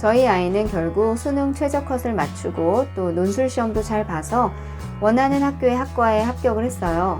저희 아이는 결국 수능 최저 컷을 맞추고 또 논술 시험도 잘 봐서 원하는 학교의 학과에 합격을 했어요.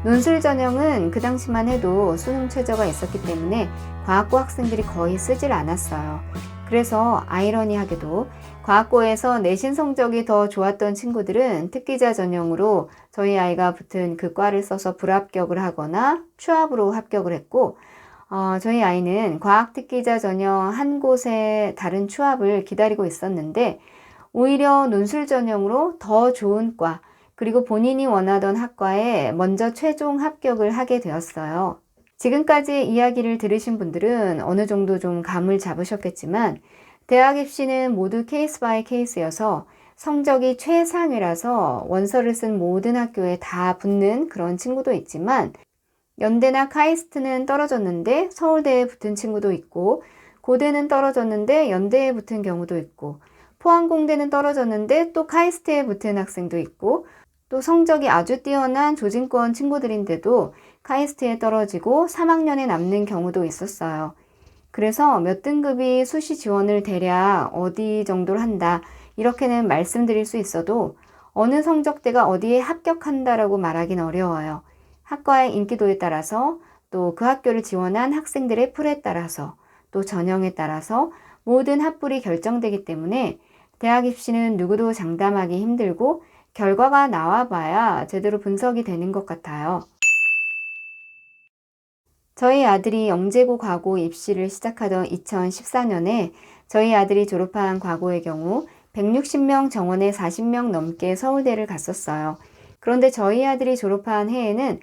논술 전형은 그 당시만 해도 수능 최저가 있었기 때문에 과학고 학생들이 거의 쓰질 않았어요. 그래서 아이러니하게도 과학고에서 내신 성적이 더 좋았던 친구들은 특기자 전형으로 저희 아이가 붙은 그 과를 써서 불합격을 하거나 추합으로 합격을 했고, 저희 아이는 과학 특기자 전형 한 곳에 다른 추합을 기다리고 있었는데 오히려 논술 전형으로 더 좋은 과, 그리고 본인이 원하던 학과에 먼저 최종 합격을 하게 되었어요. 지금까지 이야기를 들으신 분들은 어느 정도 좀 감을 잡으셨겠지만 대학 입시는 모두 케이스 바이 케이스여서 성적이 최상위라서 원서를 쓴 모든 학교에 다 붙는 그런 친구도 있지만 연대나 카이스트는 떨어졌는데 서울대에 붙은 친구도 있고 고대는 떨어졌는데 연대에 붙은 경우도 있고 포항공대는 떨어졌는데 또 카이스트에 붙은 학생도 있고 또 성적이 아주 뛰어난 조진권 친구들인데도 카이스트에 떨어지고 3학년에 남는 경우도 있었어요. 그래서 몇 등급이 수시 지원을 대략 어디 정도를 한다 이렇게는 말씀드릴 수 있어도 어느 성적대가 어디에 합격한다라고 말하기는 어려워요. 학과의 인기도에 따라서 또 그 학교를 지원한 학생들의 풀에 따라서 또 전형에 따라서 모든 합불이 결정되기 때문에 대학 입시는 누구도 장담하기 힘들고 결과가 나와봐야 제대로 분석이 되는 것 같아요. 저희 아들이 영재고 과고 입시를 시작하던 2014년에 저희 아들이 졸업한 과고의 경우 160명 정원에 40명 넘게 서울대를 갔었어요. 그런데 저희 아들이 졸업한 해에는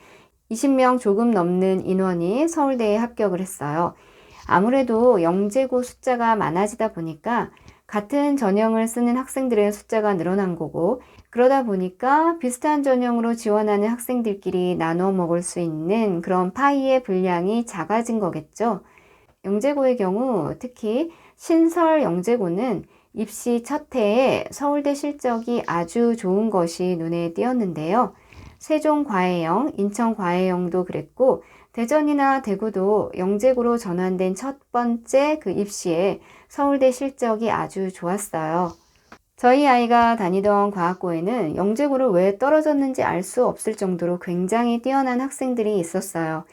20명 조금 넘는 인원이 서울대에 합격을 했어요. 아무래도 영재고 숫자가 많아지다 보니까 같은 전형을 쓰는 학생들의 숫자가 늘어난 거고 그러다 보니까 비슷한 전형으로 지원하는 학생들끼리 나눠 먹을 수 있는 그런 파이의 분량이 작아진 거겠죠. 영재고의 경우 특히 신설 영재고는 입시 첫 해에 서울대 실적이 아주 좋은 것이 눈에 띄었는데요. 세종과해영, 인천과해영도 그랬고 대전이나 대구도 영재고로 전환된 첫 번째 그 입시에 서울대 실적이 아주 좋았어요. 저희 아이가 다니던 과학고에는 영재고를 왜 떨어졌는지 알 수 없을 정도로 굉장히 뛰어난 학생들이 있었어요.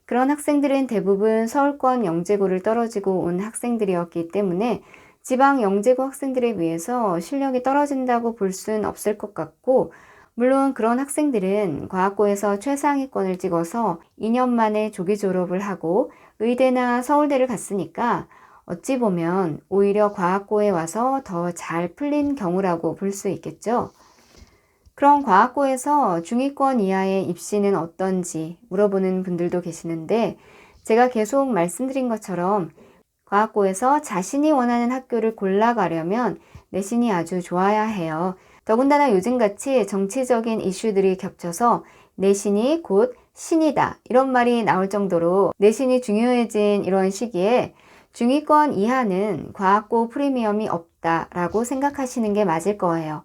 그런 학생들은 대부분 서울권 영재고를 떨어지고 온 학생들이었기 때문에 지방 영재고 학생들에 비해서 실력이 떨어진다고 볼 수는 없을 것 같고 물론 그런 학생들은 과학고에서 최상위권을 찍어서 2년 만에 조기 졸업을 하고 의대나 서울대를 갔으니까 어찌 보면 오히려 과학고에 와서 더 잘 풀린 경우라고 볼 수 있겠죠. 그럼 과학고에서 중위권 이하의 입시는 어떤지 물어보는 분들도 계시는데 제가 계속 말씀드린 것처럼 과학고에서 자신이 원하는 학교를 골라가려면 내신이 아주 좋아야 해요. 더군다나 요즘같이 정치적인 이슈들이 겹쳐서 내신이 곧 신이다 이런 말이 나올 정도로 내신이 중요해진 이런 시기에 중위권 이하는 과학고 프리미엄이 없다라고 생각하시는 게 맞을 거예요.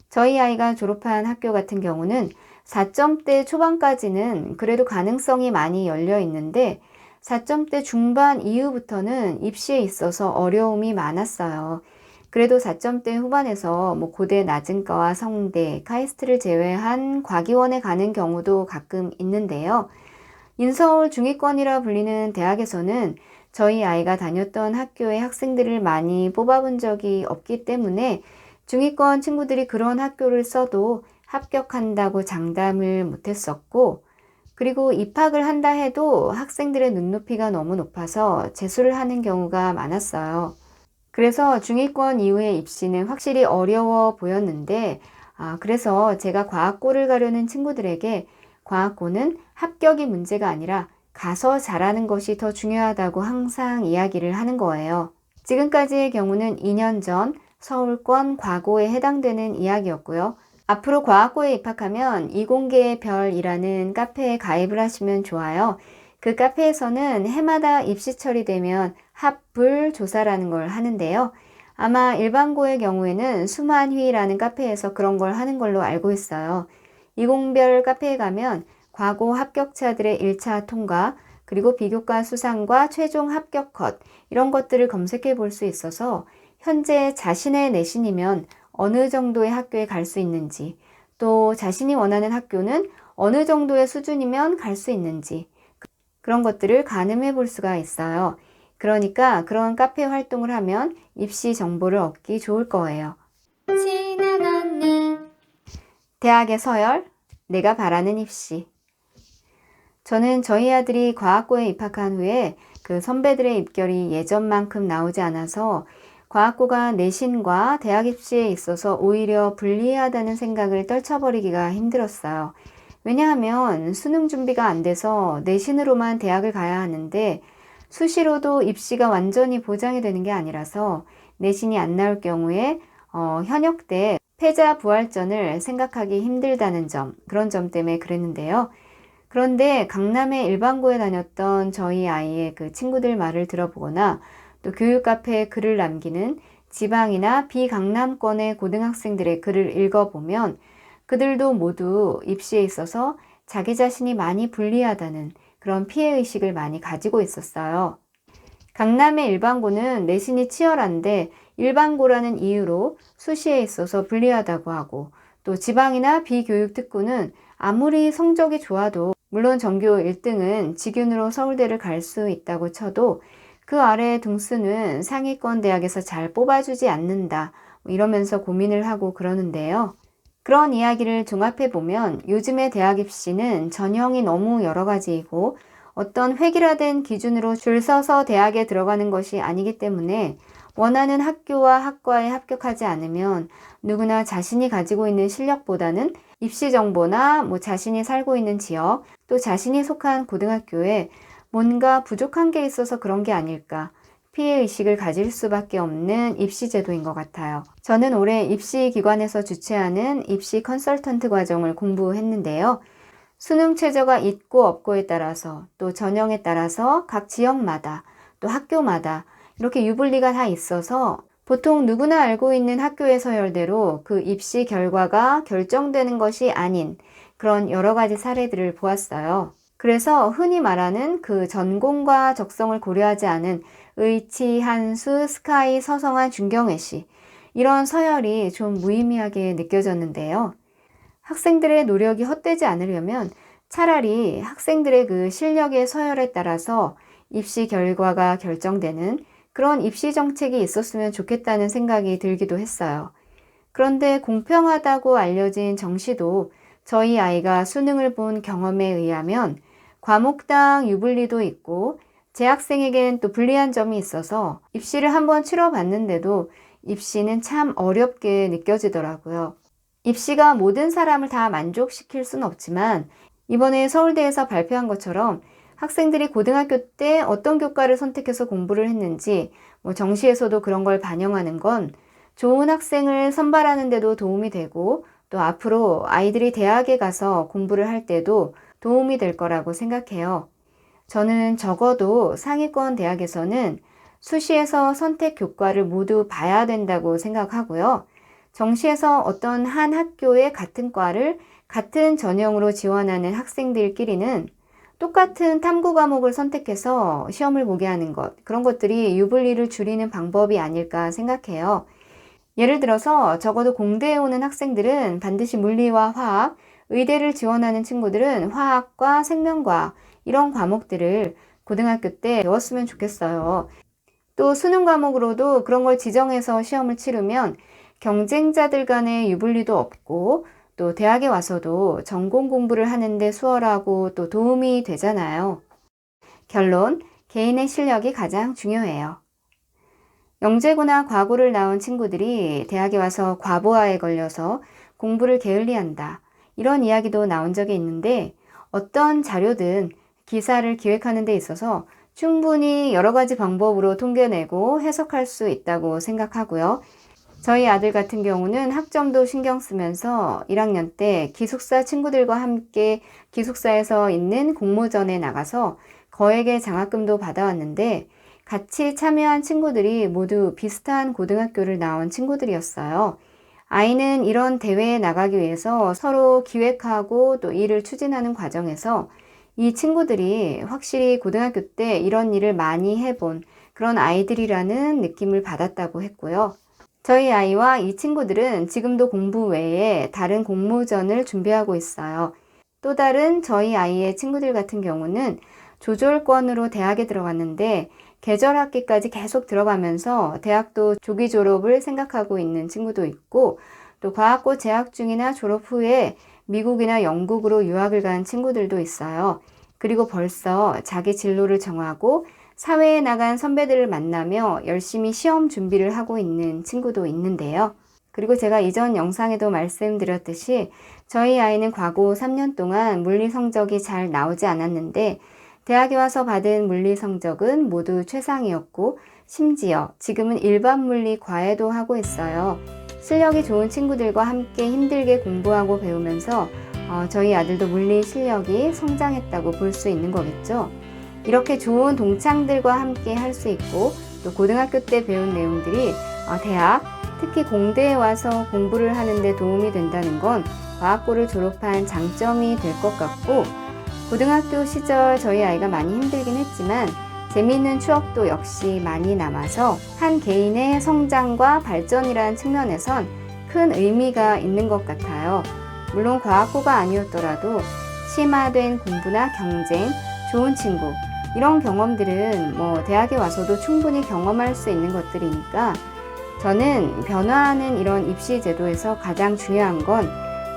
저희 아이가 졸업한 학교 같은 경우는 4점대 초반까지는 그래도 가능성이 많이 열려 있는데 4점대 중반 이후부터는 입시에 있어서 어려움이 많았어요. 그래도 4점대 후반에서 고대 낮은과와 성대, 카이스트를 제외한 과기원에 가는 경우도 가끔 있는데요. 인서울 중위권이라 불리는 대학에서는 저희 아이가 다녔던 학교의 학생들을 많이 뽑아본 적이 없기 때문에 중위권 친구들이 그런 학교를 써도 합격한다고 장담을 못했었고 그리고 입학을 한다 해도 학생들의 눈높이가 너무 높아서 재수를 하는 경우가 많았어요. 그래서 중위권 이후의 입시는 확실히 어려워 보였는데 그래서 제가 과학고를 가려는 친구들에게 과학고는 합격이 문제가 아니라 가서 잘하는 것이 더 중요하다고 항상 이야기를 하는 거예요. 지금까지의 경우는 2년 전 서울권 과고에 해당되는 이야기였고요. 앞으로 과학고에 입학하면 이공계의 별이라는 카페에 가입을 하시면 좋아요. 그 카페에서는 해마다 입시 처리되면 합불 조사라는 걸 하는데요. 아마 일반고의 경우에는 수만휘라는 카페에서 그런 걸 하는 걸로 알고 있어요. 이공별 카페에 가면 과고 합격자들의 1차 통과, 그리고 비교과 수상과 최종 합격 컷 이런 것들을 검색해 볼 수 있어서 현재 자신의 내신이면 어느 정도의 학교에 갈 수 있는지, 또 자신이 원하는 학교는 어느 정도의 수준이면 갈 수 있는지 그런 것들을 가늠해 볼 수가 있어요. 그러니까 그런 카페 활동을 하면 입시 정보를 얻기 좋을 거예요. 친한 언니. 대학의 서열, 내가 바라는 입시. 저는 저희 아들이 과학고에 입학한 후에 그 선배들의 입결이 예전만큼 나오지 않아서 과학고가 내신과 대학 입시에 있어서 오히려 불리하다는 생각을 떨쳐버리기가 힘들었어요. 왜냐하면 수능 준비가 안 돼서 내신으로만 대학을 가야 하는데 수시로도 입시가 완전히 보장이 되는 게 아니라서 내신이 안 나올 경우에 현역 때 패자 부활전을 생각하기 힘들다는 점, 그런 점 때문에 그랬는데요. 그런데 강남의 일반고에 다녔던 저희 아이의 그 친구들 말을 들어보거나 또 교육 카페에 글을 남기는 지방이나 비강남권의 고등학생들의 글을 읽어보면 그들도 모두 입시에 있어서 자기 자신이 많이 불리하다는 그런 피해의식을 많이 가지고 있었어요. 강남의 일반고는 내신이 치열한데 일반고라는 이유로 수시에 있어서 불리하다고 하고, 또 지방이나 비교육특구는 아무리 성적이 좋아도 물론 전교 1등은 직윤으로 서울대를 갈 수 있다고 쳐도 그 아래 등수는 상위권 대학에서 잘 뽑아주지 않는다 이러면서 고민을 하고 그러는데요. 그런 이야기를 종합해보면 요즘의 대학 입시는 전형이 너무 여러 가지이고 어떤 획일화된 기준으로 줄 서서 대학에 들어가는 것이 아니기 때문에 원하는 학교와 학과에 합격하지 않으면 누구나 자신이 가지고 있는 실력보다는 입시 정보나 자신이 살고 있는 지역, 또 자신이 속한 고등학교에 뭔가 부족한 게 있어서 그런 게 아닐까, 피해의식을 가질 수밖에 없는 입시제도인 것 같아요. 저는 올해 입시기관에서 주최하는 입시 컨설턴트 과정을 공부했는데요. 수능 최저가 있고 없고에 따라서 또 전형에 따라서 각 지역마다 또 학교마다 이렇게 유불리가 다 있어서 보통 누구나 알고 있는 학교의 서열대로 그 입시 결과가 결정되는 것이 아닌 그런 여러 가지 사례들을 보았어요. 그래서 흔히 말하는 그 전공과 적성을 고려하지 않은 의치, 한수, 스카이, 서성한, 중경외시 이런 서열이 좀 무의미하게 느껴졌는데요. 학생들의 노력이 헛되지 않으려면 차라리 학생들의 그 실력의 서열에 따라서 입시 결과가 결정되는 그런 입시 정책이 있었으면 좋겠다는 생각이 들기도 했어요. 그런데 공평하다고 알려진 정시도 저희 아이가 수능을 본 경험에 의하면 과목당 유불리도 있고 재학생에겐 또 불리한 점이 있어서 입시를 한번 치러봤는데도 입시는 참 어렵게 느껴지더라고요. 입시가 모든 사람을 다 만족시킬 순 없지만 이번에 서울대에서 발표한 것처럼 학생들이 고등학교 때 어떤 교과를 선택해서 공부를 했는지 정시에서도 그런 걸 반영하는 건 좋은 학생을 선발하는 데도 도움이 되고 또 앞으로 아이들이 대학에 가서 공부를 할 때도 도움이 될 거라고 생각해요. 저는 적어도 상위권 대학에서는 수시에서 선택 교과를 모두 봐야 된다고 생각하고요. 정시에서 어떤 한 학교의 같은 과를 같은 전형으로 지원하는 학생들끼리는 똑같은 탐구 과목을 선택해서 시험을 보게 하는 것, 그런 것들이 유불리를 줄이는 방법이 아닐까 생각해요. 예를 들어서 적어도 공대에 오는 학생들은 반드시 물리와 화학, 의대를 지원하는 친구들은 화학과 생명과학 이런 과목들을 고등학교 때 배웠으면 좋겠어요. 또 수능 과목으로도 그런 걸 지정해서 시험을 치르면 경쟁자들 간의 유불리도 없고 또 대학에 와서도 전공 공부를 하는데 수월하고 또 도움이 되잖아요. 결론, 개인의 실력이 가장 중요해요. 영재고나 과고를 나온 친구들이 대학에 와서 과부하에 걸려서 공부를 게을리한다. 이런 이야기도 나온 적이 있는데 어떤 자료든 기사를 기획하는 데 있어서 충분히 여러 가지 방법으로 통계내고 해석할 수 있다고 생각하고요. 저희 아들 같은 경우는 학점도 신경 쓰면서 1학년 때 기숙사 친구들과 함께 기숙사에서 있는 공모전에 나가서 거액의 장학금도 받아왔는데 같이 참여한 친구들이 모두 비슷한 고등학교를 나온 친구들이었어요. 아이는 이런 대회에 나가기 위해서 서로 기획하고 또 일을 추진하는 과정에서 이 친구들이 확실히 고등학교 때 이런 일을 많이 해본 그런 아이들이라는 느낌을 받았다고 했고요. 저희 아이와 이 친구들은 지금도 공부 외에 다른 공모전을 준비하고 있어요. 또 다른 저희 아이의 친구들 같은 경우는 조졸권으로 대학에 들어갔는데 계절 학기까지 계속 들어가면서 대학도 조기 졸업을 생각하고 있는 친구도 있고, 또 과학고 재학 중이나 졸업 후에 미국이나 영국으로 유학을 간 친구들도 있어요. 그리고 벌써 자기 진로를 정하고 사회에 나간 선배들을 만나며 열심히 시험 준비를 하고 있는 친구도 있는데요. 그리고 제가 이전 영상에도 말씀드렸듯이 저희 아이는 과거 3년 동안 물리 성적이 잘 나오지 않았는데 대학에 와서 받은 물리 성적은 모두 최상이었고, 심지어 지금은 일반 물리 과외도 하고 있어요. 실력이 좋은 친구들과 함께 힘들게 공부하고 배우면서 저희 아들도 물리 실력이 성장했다고 볼 수 있는 거겠죠. 이렇게 좋은 동창들과 함께 할 수 있고, 또 고등학교 때 배운 내용들이 대학, 특히 공대에 와서 공부를 하는데 도움이 된다는 건 과학고를 졸업한 장점이 될 것 같고, 고등학교 시절 저희 아이가 많이 힘들긴 했지만 재미있는 추억도 역시 많이 남아서 한 개인의 성장과 발전이라는 측면에선 큰 의미가 있는 것 같아요. 물론 과학고가 아니었더라도 심화된 공부나 경쟁, 좋은 친구, 이런 경험들은 대학에 와서도 충분히 경험할 수 있는 것들이니까, 저는 변화하는 이런 입시 제도에서 가장 중요한 건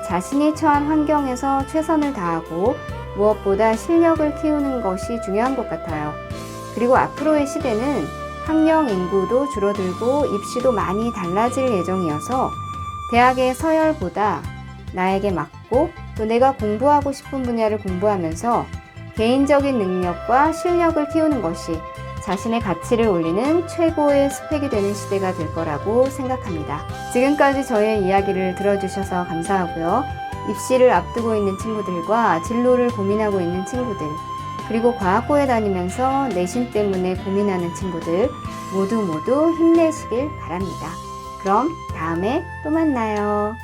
자신이 처한 환경에서 최선을 다하고 무엇보다 실력을 키우는 것이 중요한 것 같아요. 그리고 앞으로의 시대는 학령 인구도 줄어들고 입시도 많이 달라질 예정이어서 대학의 서열보다 나에게 맞고 또 내가 공부하고 싶은 분야를 공부하면서 개인적인 능력과 실력을 키우는 것이 자신의 가치를 올리는 최고의 스펙이 되는 시대가 될 거라고 생각합니다. 지금까지 저의 이야기를 들어주셔서 감사하고요. 입시를 앞두고 있는 친구들과 진로를 고민하고 있는 친구들, 그리고 과학고에 다니면서 내신 때문에 고민하는 친구들 모두 힘내시길 바랍니다. 그럼 다음에 또 만나요.